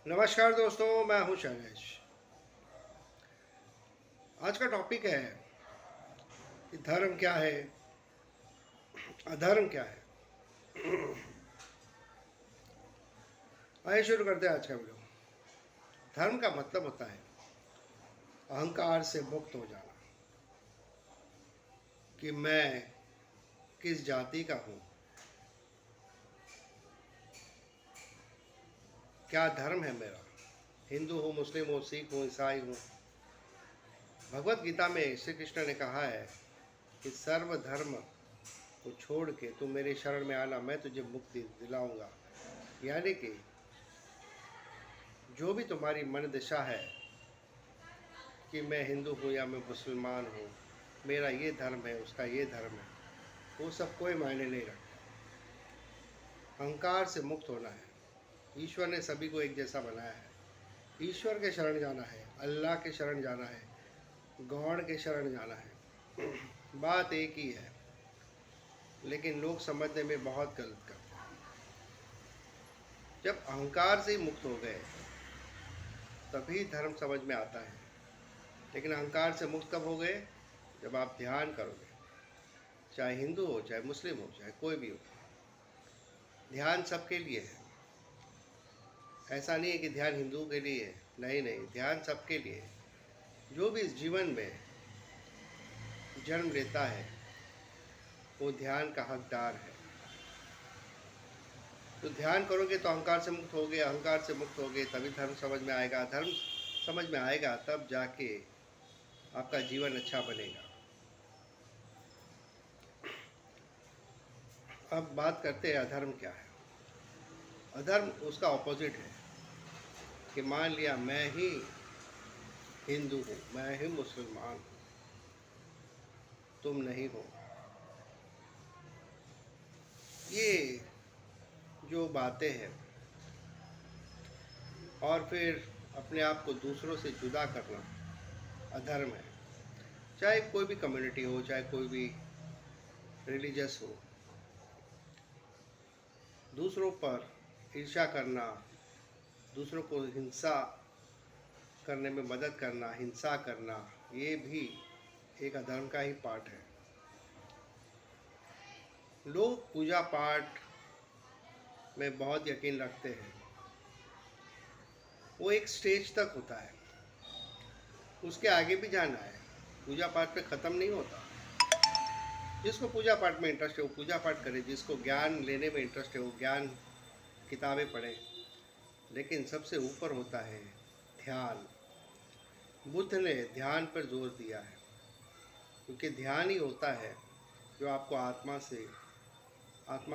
नमस्कार दोस्तों, मैं हूं शैलेश। आज का टॉपिक है कि धर्म क्या है, अधर्म क्या है। आइए शुरू करते हैं आज का वीडियो। धर्म का मतलब होता है अहंकार से मुक्त हो जाना, कि मैं किस जाति का हूँ, क्या धर्म है मेरा, हिंदू हूँ, मुस्लिम हूँ, सिख हूँ, ईसाई हूँ। भगवत गीता में श्री कृष्ण ने कहा है कि सर्व धर्म को छोड़ के तू मेरे शरण में आना, मैं तुझे मुक्ति दिलाऊंगा। यानी कि जो भी तुम्हारी मन दिशा है कि मैं हिंदू हूँ या मैं मुसलमान हूँ, मेरा ये धर्म है, उसका ये धर्म है, वो सब कोई मायने नहीं रखता। अहंकार से मुक्त होना है। ईश्वर ने सभी को एक जैसा बनाया है। ईश्वर के शरण जाना है, अल्लाह के शरण जाना है, गॉड के शरण जाना है। बात एक ही है, लेकिन लोग समझने में बहुत गलत करते हैं। जब अहंकार से ही मुक्त हो गए तभी धर्म समझ में आता है। लेकिन अहंकार से मुक्त कब हो गए? जब आप ध्यान करोगे, चाहे हिंदू हो, चाहे मुस्लिम हो, चाहे कोई भी हो। ध्यान सबके लिए है। ऐसा नहीं है कि ध्यान हिंदुओं के लिए है, नहीं नहीं, ध्यान सबके लिए है। जो भी इस जीवन में जन्म लेता है वो ध्यान का हकदार है। तो ध्यान करोगे तो अहंकार से मुक्त होगे, अहंकार से मुक्त होगे तभी धर्म समझ में आएगा। धर्म समझ में आएगा तब जाके आपका जीवन अच्छा बनेगा। अब बात करते हैं अधर्म क्या है। अधर्म उसका ऑपोजिट है कि मान लिया मैं ही हिंदू हूँ, मैं ही मुसलमान हूँ, तुम नहीं हो। ये जो बातें हैं, और फिर अपने आप को दूसरों से जुदा करना अधर्म है। चाहे कोई भी कम्युनिटी हो, चाहे कोई भी रिलीजियस हो। दूसरों पर ईर्ष्या करना, दूसरों को हिंसा करने में मदद करना, हिंसा करना, ये भी एक अधर्म का ही पार्ट है। लोग पूजा पाठ में बहुत यकीन रखते हैं। वो एक स्टेज तक होता है, उसके आगे भी जाना है। पूजा पाठ पे ख़त्म नहीं होता। जिसको पूजा पाठ में इंटरेस्ट है वो पूजा पाठ करे, जिसको ज्ञान लेने में इंटरेस्ट है वो ज्ञान किताबें पढ़े। लेकिन सबसे ऊपर होता है ध्यान। बुद्ध ने ध्यान पर जोर दिया है, क्योंकि ध्यान ही होता है जो आपको आत्मा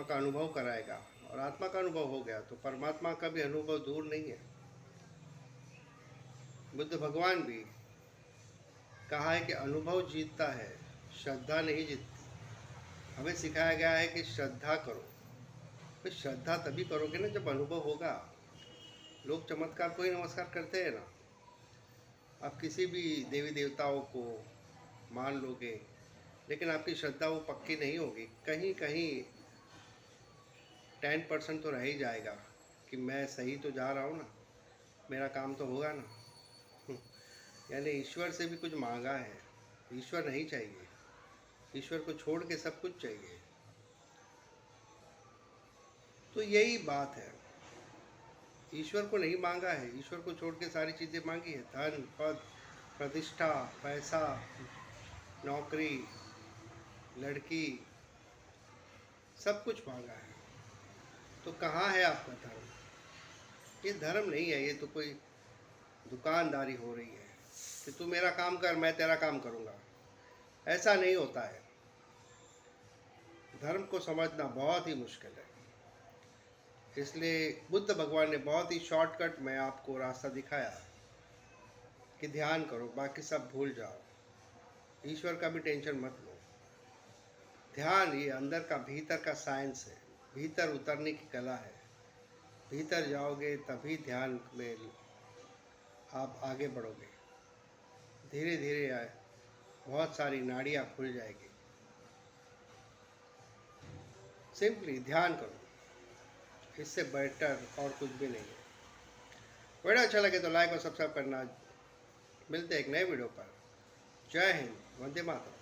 का अनुभव कराएगा। और आत्मा का अनुभव हो गया तो परमात्मा का भी अनुभव दूर नहीं है। बुद्ध भगवान भी कहा है कि अनुभव जीतता है, श्रद्धा नहीं जीतती। हमें सिखाया गया है कि श्रद्धा करो। तो श्रद्धा तभी करोगे ना जब अनुभव होगा। लोग चमत्कार को ही नमस्कार करते हैं ना। आप किसी भी देवी देवताओं को मान लोगे, लेकिन आपकी श्रद्धा वो पक्की नहीं होगी। कहीं कहीं 10% तो रह ही जाएगा कि मैं सही तो जा रहा हूँ ना, मेरा काम तो होगा ना। यानी ईश्वर से भी कुछ मांगा है। ईश्वर नहीं चाहिए, ईश्वर को छोड़ के सब कुछ चाहिए। तो यही बात है, ईश्वर को नहीं मांगा है, ईश्वर को छोड़ के सारी चीज़ें मांगी है। धन, पद, प्रतिष्ठा, पैसा, नौकरी, लड़की, सब कुछ मांगा है। तो कहाँ है आपका धर्म? ये धर्म नहीं है, ये तो कोई दुकानदारी हो रही है कि तू मेरा काम कर, मैं तेरा काम करूँगा। ऐसा नहीं होता है। धर्म को समझना बहुत ही मुश्किल है। इसलिए बुद्ध भगवान ने बहुत ही शॉर्टकट में आपको रास्ता दिखाया कि ध्यान करो, बाकी सब भूल जाओ, ईश्वर का भी टेंशन मत लो। ध्यान ये अंदर का, भीतर का साइंस है, भीतर उतरने की कला है। भीतर जाओगे तभी ध्यान में आप आगे बढ़ोगे। धीरे धीरे बहुत सारी नाड़ियाँ खुल जाएगी। सिंपली ध्यान करो, इससे बेटर और कुछ भी नहीं है। वीडियो अच्छा लगे तो लाइक और सब्सक्राइब करना। मिलते हैं एक नए वीडियो पर। जय हिंद, वंदे मातरम।